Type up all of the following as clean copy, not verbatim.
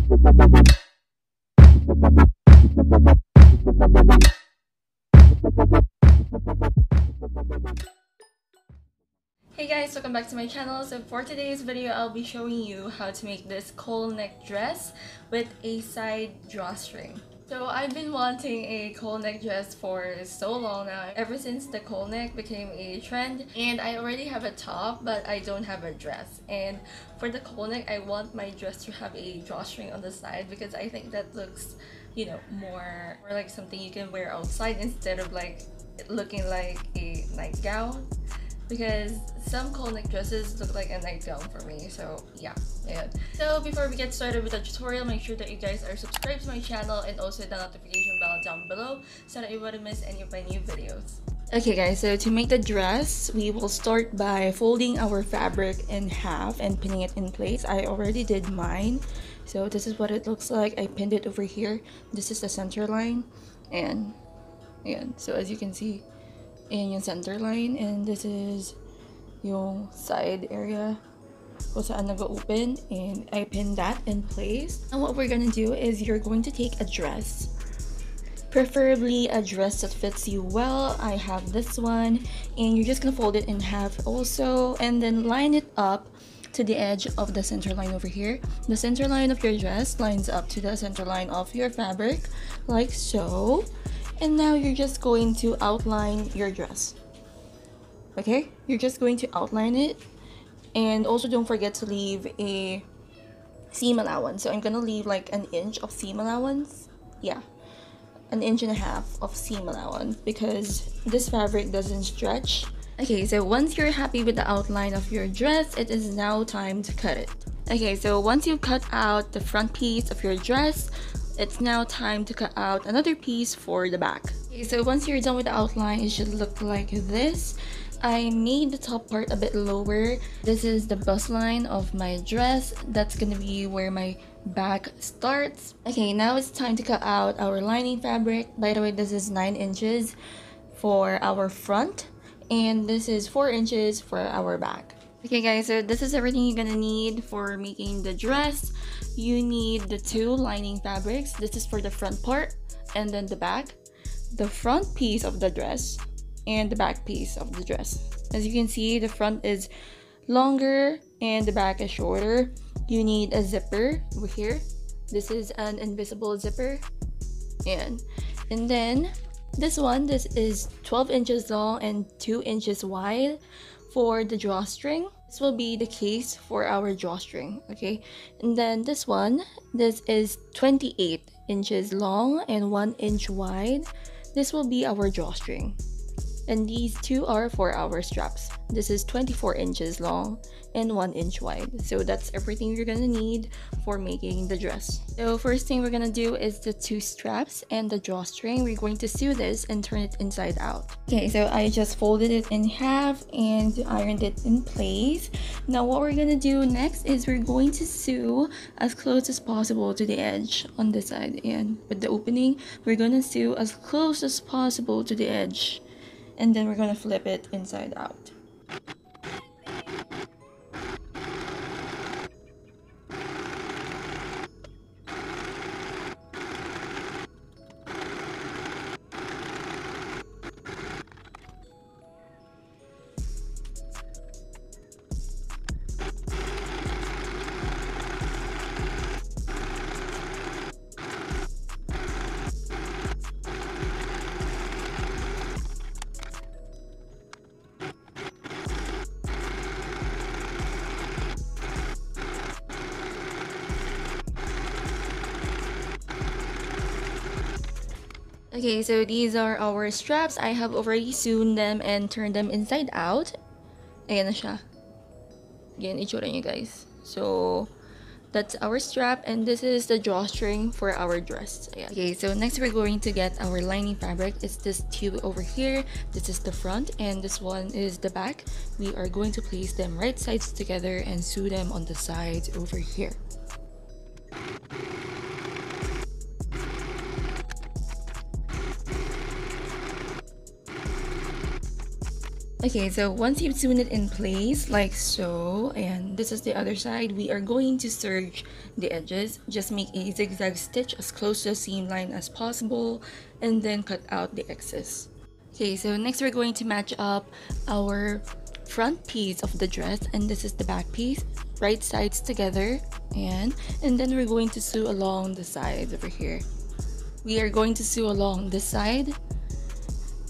Hey guys, welcome back to my channel. So for today's video, I'll be showing you how to make this cowl neck dress with a side drawstring. So I've been wanting a cowl neck dress for so long now, ever since the cowl neck became a trend, and I already have a top but I don't have a dress. And for the cowl neck, I want my dress to have a drawstring on the side because I think that looks, you know, more like something you can wear outside instead of like looking like a nightgown, because some cowl neck dresses look like a nightgown for me. So yeah. So before we get started with the tutorial, make sure that you guys are subscribed to my channel and also hit the notification bell down below so that you wouldn't miss any of my new videos. Okay guys, so to make the dress, we will start by folding our fabric in half and pinning it in place. I already did mine, so this is what it looks like. I pinned it over here. This is the center line, and so as you can see, in yung center line, and this is yung side area kung saan nag-open, and I pinned that in place. And what we're gonna do is you're going to take a dress, preferably a dress that fits you well. I have this one, and you're just gonna fold it in half also, and then line it up to the edge of the center line over here. The center line of your dress lines up to the center line of your fabric, like so. And now you're just going to outline your dress. Okay, you're just going to outline it, and also don't forget to leave a seam allowance. So I'm gonna leave like an inch of seam allowance. Yeah, an inch and a half of seam allowance because this fabric doesn't stretch. Okay, so once you're happy with the outline of your dress, it is now time to cut it. Okay, so once you've cut out the front piece of your dress, it's now time to cut out another piece for the back. Okay, so once you're done with the outline, it should look like this. I made the top part a bit lower. This is the bust line of my dress. That's gonna be where my back starts. Okay, now it's time to cut out our lining fabric. By the way, this is 9 inches for our front, and this is 4 inches for our back. Okay guys, so this is everything you're gonna need for making the dress. You need the 2 lining fabrics. This is for the front part, and then the back, the front piece of the dress, and the back piece of the dress. As you can see, the front is longer and the back is shorter. You need a zipper over here. This is an invisible zipper, and then this is 12 inches long and 2 inches wide for the drawstring. This will be the case for our drawstring, okay? And then this is 28 inches long and 1 inch wide. This will be our drawstring. And these 2 are for our straps. This is 24 inches long and 1 inch wide. So that's everything you're gonna need for making the dress. So first thing we're gonna do is the 2 straps and the drawstring. We're going to sew this and turn it inside out. Okay, so I just folded it in half and ironed it in place. Now what we're gonna do next is we're going to sew as close as possible to the edge on this side, and with the opening, we're gonna sew as close as possible to the edge, and then we're gonna flip it inside out. Okay, so these are our straps. I have already sewn them and turned them inside out. Ayan na siya. Ayan, itsura niya guys. So, that's our strap, and this is the drawstring for our dress. Ayan. Okay, so next we're going to get our lining fabric. It's this tube over here. This is the front, and this one is the back. We are going to place them right sides together and sew them on the sides over here. Okay, so once you've sewn it in place like so, and this is the other side, we are going to serge the edges. Just make a zigzag stitch as close to the seam line as possible and then cut out the excess. Okay, so next we're going to match up our front piece of the dress, and this is the back piece, right sides together, and then we're going to sew along the sides over here. We are going to sew along this side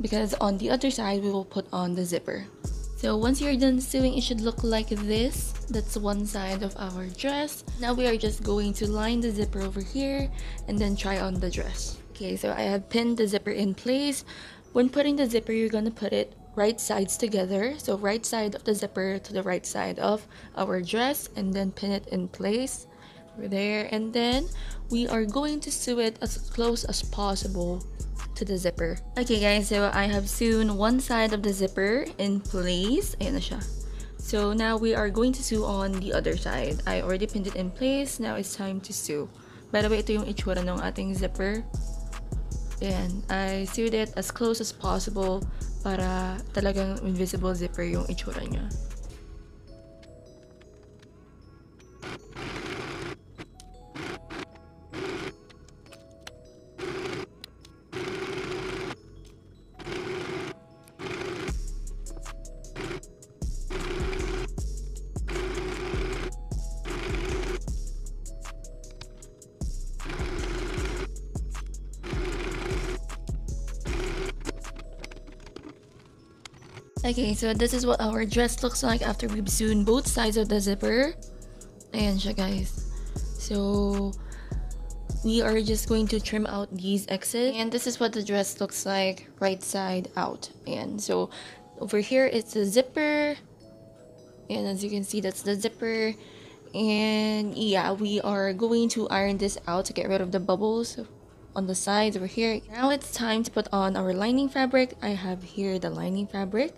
because on the other side we will put on the zipper. So once you're done sewing, it should look like this. That's one side of our dress. Now we are just going to line the zipper over here and then try on the dress. Okay, so I have pinned the zipper in place. When putting the zipper, you're gonna put it right sides together, so right side of the zipper to the right side of our dress, and then pin it in place over there, and then we are going to sew it as close as possible to the zipper. Okay guys, so I have sewn one side of the zipper in place. Ayan na siya. So now we are going to sew on the other side. I already pinned it in place. Now it's time to sew. By the way, ito yung itsura ng ating zipper. And I sewed it as close as possible para talagang invisible zipper yung itsura niya. Okay, so this is what our dress looks like after we've sewn both sides of the zipper. Ayan siya guys. So we are just going to trim out these excess, and this is what the dress looks like right side out. And so over here it's the zipper, and as you can see, that's the zipper. And yeah, we are going to iron this out to get rid of the bubbles on the sides over here. Now it's time to put on our lining fabric. I have here the lining fabric.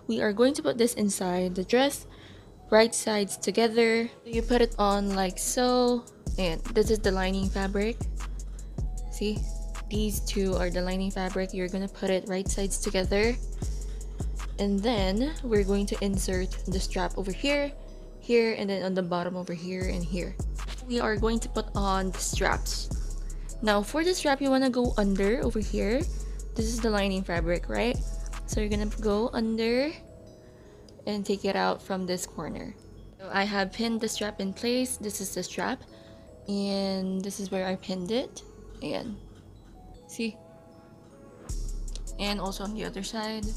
We are going to put this inside the dress, right sides together. You put it on like so, and this is the lining fabric. See, these two are the lining fabric. You're gonna put it right sides together, and then we're going to insert the strap over here, here, and then on the bottom over here and here. We are going to put on the straps. Now for the strap, you want to go under over here. This is the lining fabric, right? So you're gonna go under and take it out from this corner. So I have pinned the strap in place. This is the strap, and this is where I pinned it. And see, and also on the other side.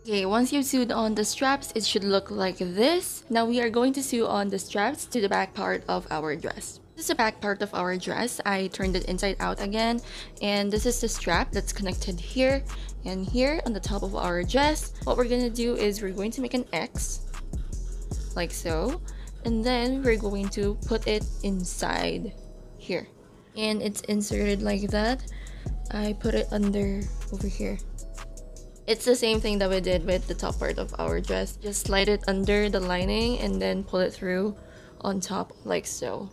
Okay, once you've sewed on the straps, it should look like this. Now we are going to sew on the straps to the back part of our dress. This is the back part of our dress. I turned it inside out again, and this is the strap that's connected here and here on the top of our dress. What we're gonna do is we're going to make an X like so, and then we're going to put it inside here, and it's inserted like that. I put it under over here. It's the same thing that we did with the top part of our dress. Just slide it under the lining and then pull it through on top like so.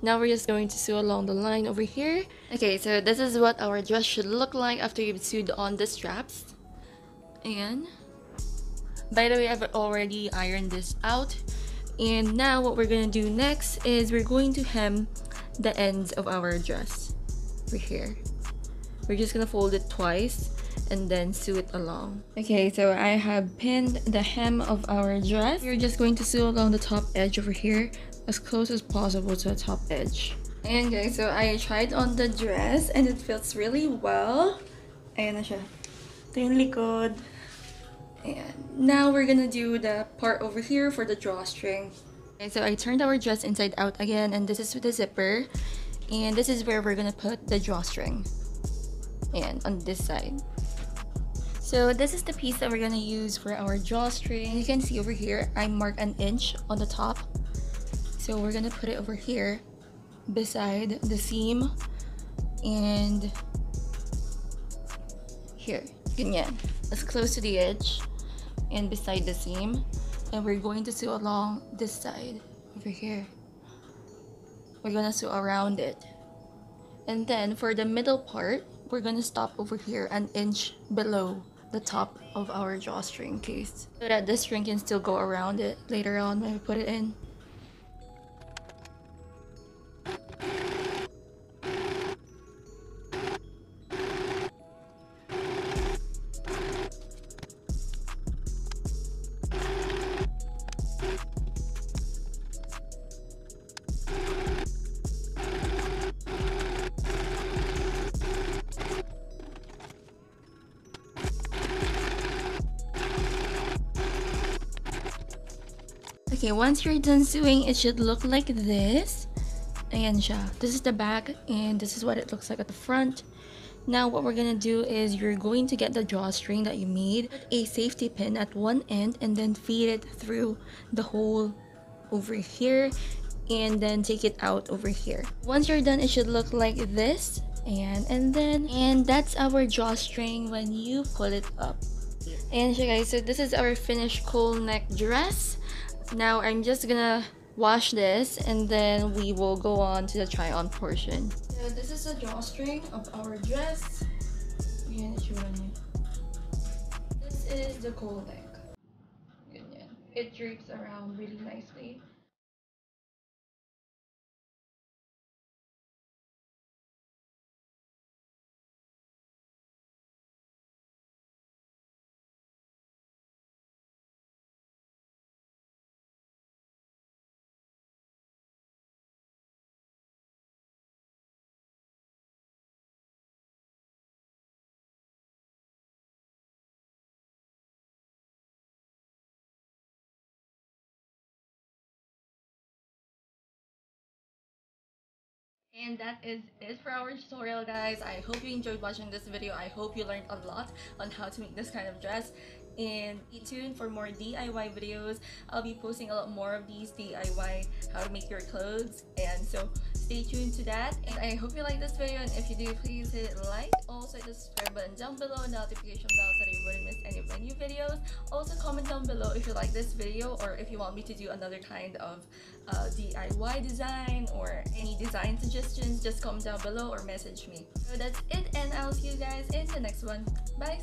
Now we're just going to sew along the line over here. Okay, so this is what our dress should look like after you've sewed on the straps. And by the way, I've already ironed this out. And now what we're gonna do next is we're going to hem the ends of our dress over here. We're just gonna fold it twice and then sew it along. Okay, so I have pinned the hem of our dress. We're just going to sew along the top edge over here as close as possible to the top edge. And guys, so I tried on the dress and it fits really well. Ayan na siya. Ito yung likod. And now we're gonna do the part over here for the drawstring. Okay, so I turned our dress inside out again, and this is with the zipper. And this is where we're gonna put the drawstring. And on this side. So this is the piece that we're gonna use for our drawstring. You can see over here, I marked an inch on the top. So we're gonna put it over here beside the seam and here, ganyan, as close to the edge and beside the seam. And we're going to sew along this side over here. We're gonna sew around it. And then for the middle part, we're gonna stop over here an inch below the top of our drawstring case so that the string can still go around it later on when we put it in. Okay, once you're done sewing, it should look like this. Ayan siya. This is the back and this is what it looks like at the front. Now what we're gonna do is you're going to get the drawstring that you made, put a safety pin at one end and then feed it through the hole over here and then take it out over here. Once you're done, it should look like this. And that's our drawstring when you pull it up. And so guys, so this is our finished cowl neck dress. Now I'm just gonna wash this and then we will go on to the try on portion. So this is the drawstring of our dress. This is the cowl neck. It drapes around really nicely. And that is it for our tutorial, guys. I hope you enjoyed watching this video. I hope you learned a lot on how to make this kind of dress. And stay tuned for more DIY videos. I'll be posting a lot more of these DIY how to make your clothes, and so stay tuned to that. And I hope you like this video, and if you do, please hit like. Also hit the subscribe button down below and notification bell so that you wouldn't miss any of my new videos. Also comment down below if you like this video or if you want me to do another kind of DIY design or any design suggestions. Just comment down below or message me. So that's it, and I'll see you guys in the next one. Bye.